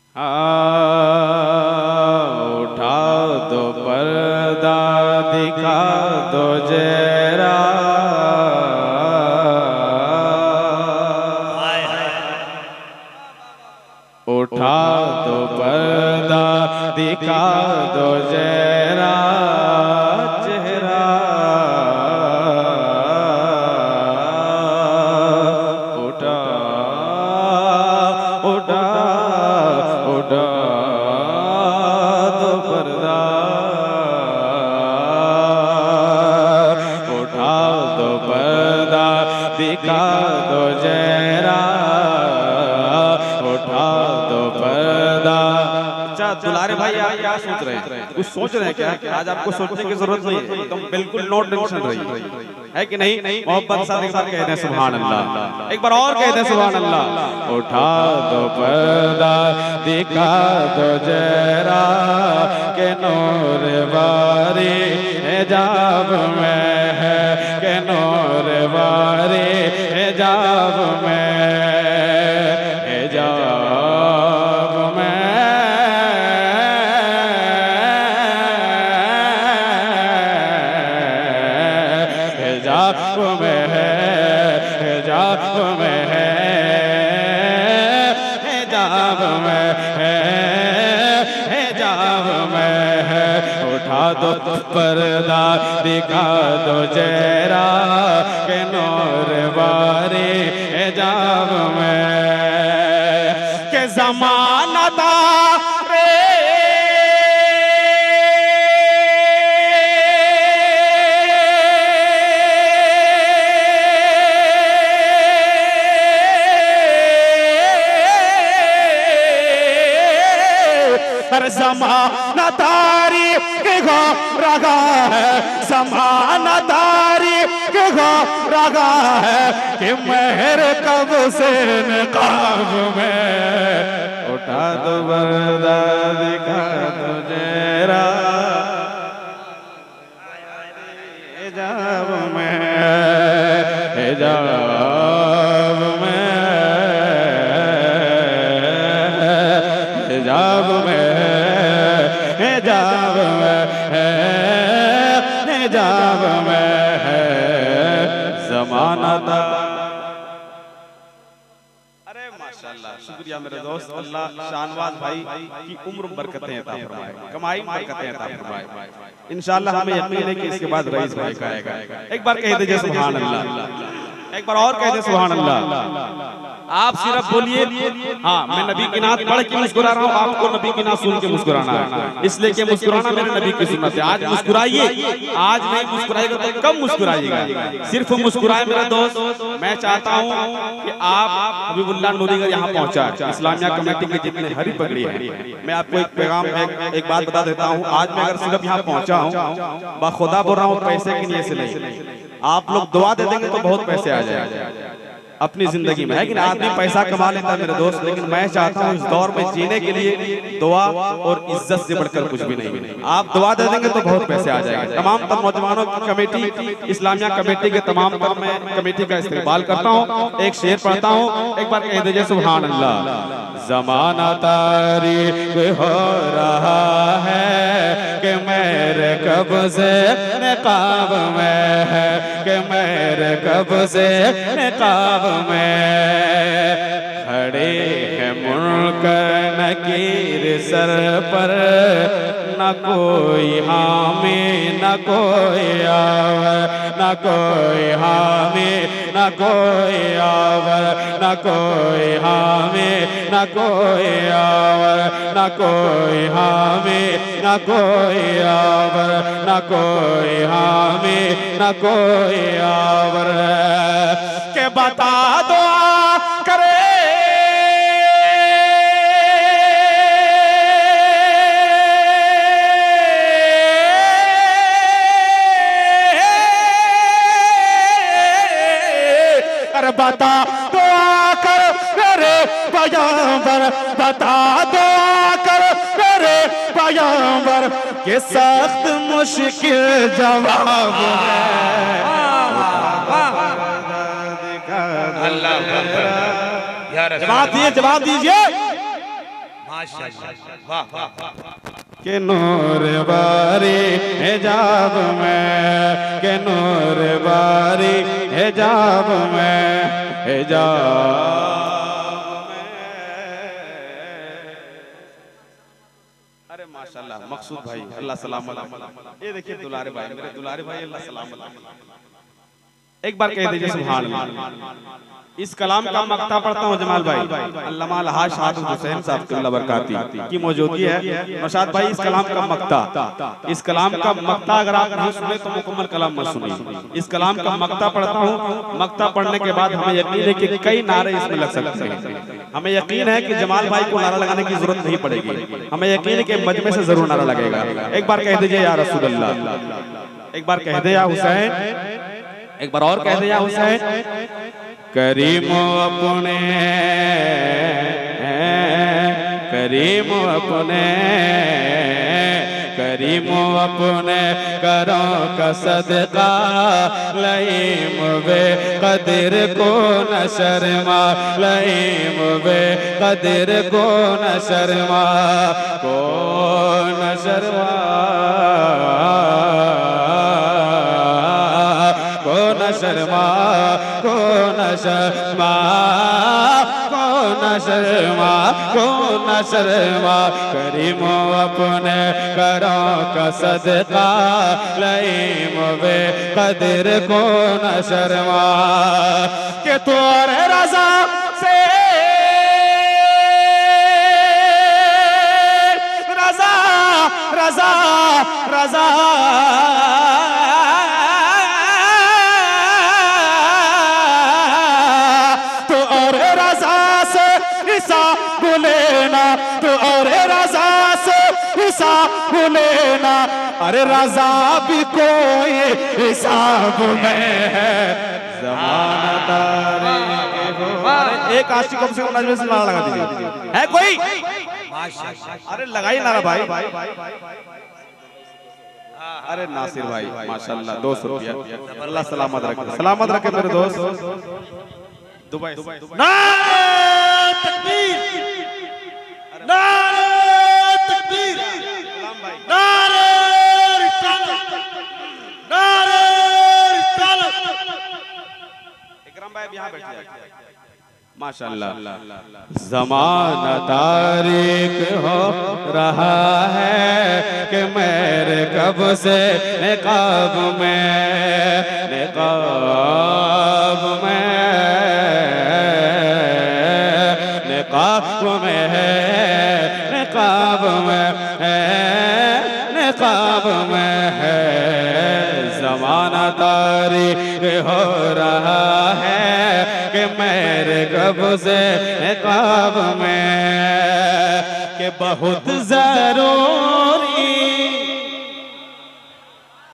उठा दो पर्दा दिखा दो जरा, उठा दो पर्दा दिखा दो जरा चेहरा, उठा उठा उठा दो पर्दा, उठा दो पर्दा दिखा दो जरा, उठा दो पर्दा। अच्छा दुलारे भाई आप क्या सोच रहे हैं? कुछ सोच रहे हैं क्या? आज आपको सोचने की जरूरत नहीं है, एकदम बिल्कुल नो टेंशन रही है कि नहीं? मोहब्बत साथ एक साथ कह दें सुभान अल्लाह, एक बार और कह दें सुभान अल्लाह। उठा दो पर्दा दिखा दो जरा के नूर बारी हिजाब में है, के नूर बारी हिजाब में, हिजाब में, हिजाब में है, हिजाब में है, हिजाब में है, हिजाब में है। उठा दो पर्दा दिखा दो जरा के नूर बारी हिजाब में, के ज़माना था रे हर ज़माना तारीख हो रहा है, ज़माना तारीख हो रहा है कि मेहर कब से नकाब में। उठा दो पर्दा दिखा दो जरा हिजाब में, हिजाब में, हिजाब में, हिजाब में है, हिजाब में है ज़माना था। अरे माशाल्लाह, शुक्रिया मेरे दोस्त। अल्लाह शानवाज भाई की उम्र बरकतें अता फरमाए, कमाई बरकतें अता फरमाए। इंशाअल्लाह हमें यकीन है कि इसके बाद रईस भाई का आएगा। एक बार कह दीजिए सुभान अल्लाह, एक बार और कह दे सुभान अल्लाह। आप सिर्फ बोलिए हाँ, मैं नबी की नात पढ़ के मुस्कुरा रहा हूँ, आपको नबी की नात सुन के मुस्कुराना है, इसलिए कि मुस्कुराना मेरे नबी की सुन्नत है। आज मुस्कुराइए, आज नहीं मुस्कुराइएगा तो कब मुस्कुराइएगा? सिर्फ मुस्कुराए मेरे दोस्त। मैं चाहता हूँ कि आप हबीबुल्लाह नूरीगर यहाँ पहुँचा, इस्लामिया कमेटी के जितने हरी पगड़ी है, मैं आपको एक पैगाम एक बात बता देता हूँ। आज मैं अगर सिर्फ यहाँ पहुँचा हूँ, बाखुदा बोल रहा हूँ, पैसे की नीयत से नहीं। आप लोग दुआ दे देंगे तो बहुत पैसे आ जाएंगे अपनी जिंदगी में, है कि आदमी पैसा कमा लेता है मेरे दोस्त, लेकिन मैं चाहता हूँ इस दौर में जीने के लिए दुआ और इज्जत से बढ़कर कुछ भी नहीं। आप दुआ दे देंगे तो बहुत पैसे आ जाएंगे। तमाम तर नौजवानों की कमेटी, इस्लामिया कमेटी के तमाम तर मैं कमेटी का इस्तेमाल करता हूँ। एक शेर पढ़ता हूँ, एक बार कह दीजिए सुभान अल्लाह। ज़माना तारीख हो रहा है कि मेरे कब्ज़े निकाब में है, कि मेरे कब्ज़े निकाब में खड़े हैं मुनकर नकीर सर पर, न कोई हामी न कोई आवर, न कोई हामी न कोई आवर, न कोई हामी न कोई आवर, न कोई हामी न कोई आवर, न कोई हामी न कोई आवर। के बता दो करे अरे बता दो कर मेरे पैगंबर, बता दो कर मेरे पैगंबर के सख्त मुश्किल जवाब है। अल्लाह जवाब दीजिए, जवाब दीजिए। माशाअल्लाह, वाह वाह वाह। के नूर बारी हिजाब में, के नूर बारी हिजाब में, हिजाब में। अरे माशाल्लाह मकसूद भाई अल्लाह सलामत। ये देखिए दुलारे भाई, मेरे दुलारे भाई अल्लाह सलामत। एक बार कह दीजिए सुभान अल्लाह। इस कलाम का मक्ता पढ़ता हूँ जमाल भाई, अल्लामा अलहाज शाहादत हुसैन साहब क़िबला बरकाती की मौजूदगी है। नौशाद भाई इस कलाम का मक्ता, इस कलाम का मक्ता अगर आप नहीं सुने तो मुकम्मल कलाम मत सुनिए। इस कलाम का मक्ता पढ़ता हूँ, मक्ता पढ़ने के बाद हमें यकीन है कि कई नारे इसमें लग सकते हैं। हमें यकीन है कि जमाल भाई को नारा लगाने की जरूरत नहीं पड़ेगी, हमें यकीन है कि मजमे से जरूर नारा लगेगा। एक बार कह दीजिए या रसूल अल्लाह, एक बार कह दे या हुसैन, एक बार और कह दे या हुसैन। करीम अपने, करीम अपने, करीम अपने करों का सदका, लईम वे कदर को न शर्मा, लईम वे कदर को न शर्मा, को न शर्मा, को न शर्मा, को न शर्मा, को न शर्मा, को न शर्मा। करीम अपने करों का सदका, लईम वे कदर को न शर्मा, के तोरे रज़ा से रज़ा रज़ा रज़ा लेना, तो और रज़ा से हिसाब लेना। अरे रज़ा भी कोई हिसाब में है, ज़मानदारी के हो। अरे एक आशिक से नज़र से नारा लगा दीजिए, है कोई? अरे लगाइए नारा भाई। अरे नासिर भाई माशाल्लाह 200 रुपया, अल्लाह सलामत रखे, सलामत रखे मेरे दोस्त। दुबई नारे तकबीर, नारे तकबीर, नारे रिसालत, नारे रिसालत। इकराम भाई यहाँ बैठ जाइए माशाल्लाह। ज़माना तारीक हो रहा है कि मेरे कब से निकाब में, निकाब में, निकाब में है, निकाब में है, निकाब में है। ज़माना तारीक हो रहा है कि मेरे कब से निकाब में, कि बहुत ज़रूर